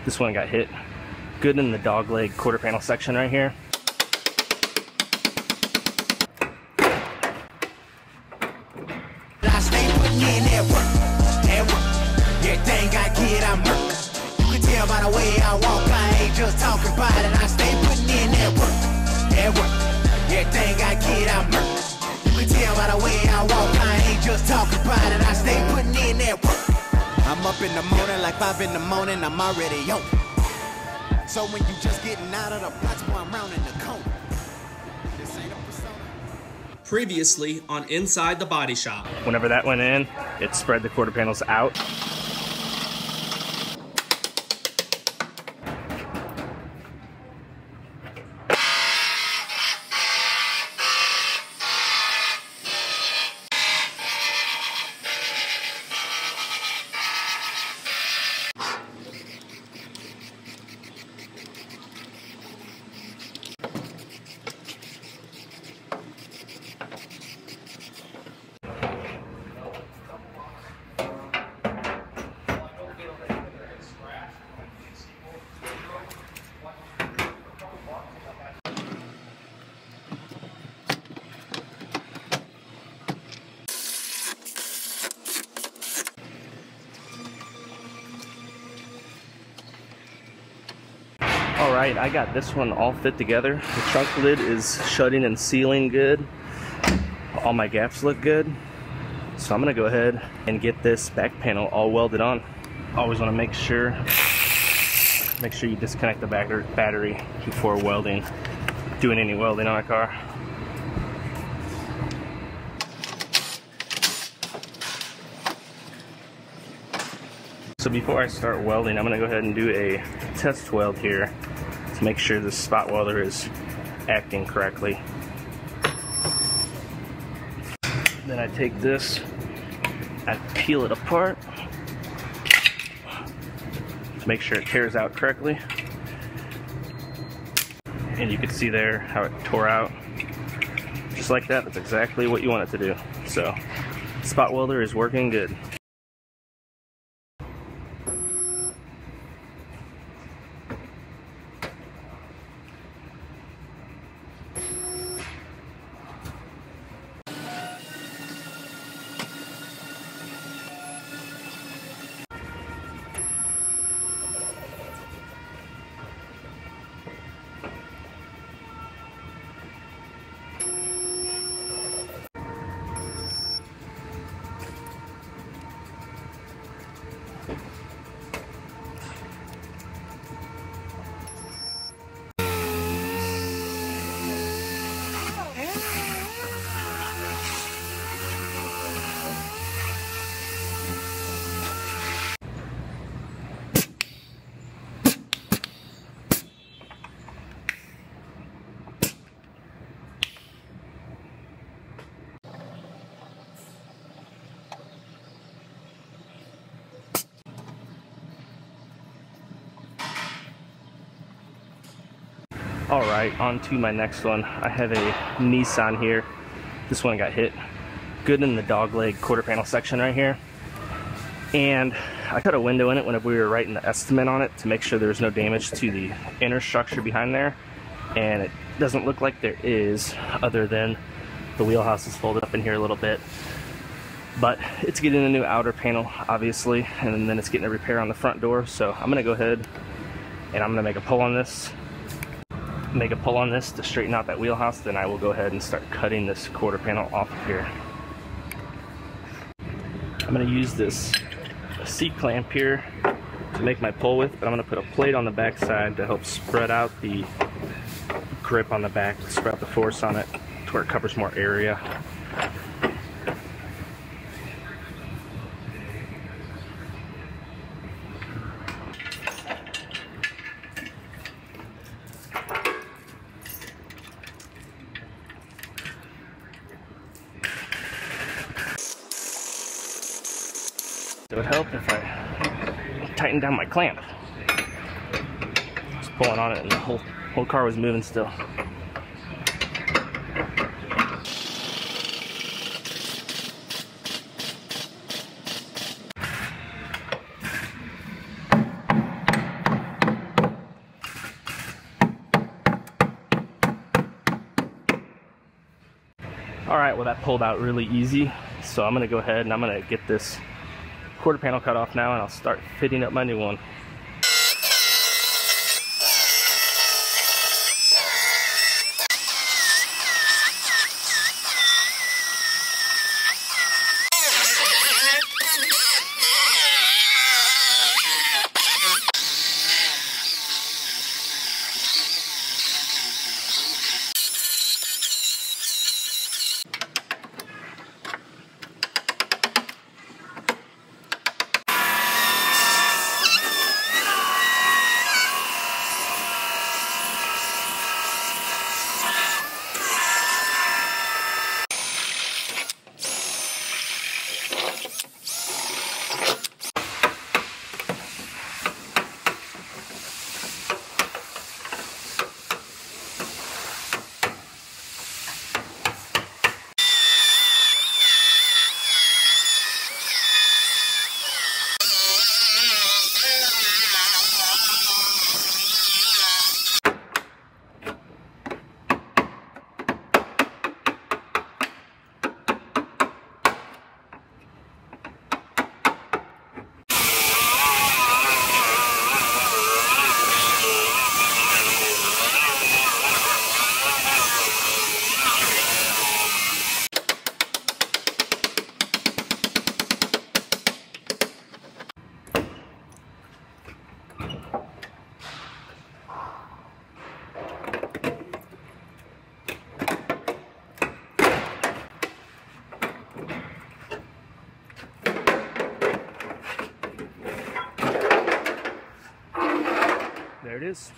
This one got hit good in the dog leg quarter panel section right here. Everything I get, I'm work. You can tell by the way I walk, I ain't just talking about it. I stay putting in that work. Everything I get, I'm work. You can tell by the way I walk, I ain't just talking about it. I stay putting in that work. I'm up in the morning, like 5 in the morning, I'm already on. So when you just getting out of the box, boy, I'm rounding the corner. This ain't a persona. Previously on Inside the Body Shop. Whenever that went in, it spread the quarter panels out. Alright, I got this one all fit together. The trunk lid is shutting and sealing good. All my gaps look good. So I'm going to go ahead and get this back panel all welded on. Always want to make sure you disconnect the battery before welding, doing any welding on a car. So before I start welding, I'm going to go ahead and do a test weld here to make sure the spot welder is acting correctly. Then I take this, I peel it apart to make sure it tears out correctly. And you can see there how it tore out. Just like that, that's exactly what you want it to do. So, spot welder is working good. Alright, on to my next one. I have a Nissan here. This one got hit good in the dog leg quarter panel section right here. And I cut a window in it whenever we were writing the estimate on it to make sure there's no damage to the inner structure behind there. And it doesn't look like there is, other than the wheelhouse is folded up in here a little bit. But it's getting a new outer panel, obviously, and then it's getting a repair on the front door. So I'm gonna go ahead and I'm gonna make a pull on this to straighten out that wheelhouse. Then I will go ahead and start cutting this quarter panel off of here. I'm going to use this C-clamp here to make my pull with, but I'm going to put a plate on the back side to help spread out the grip on the back, spread out the force on it to where it covers more area. It would help if I tightened down my clamp. Just pulling on it and the whole car was moving still. All right, well that pulled out really easy. So I'm gonna go ahead and I'm gonna get this quarter panel cut off now, and I'll start fitting up my new one. There it is.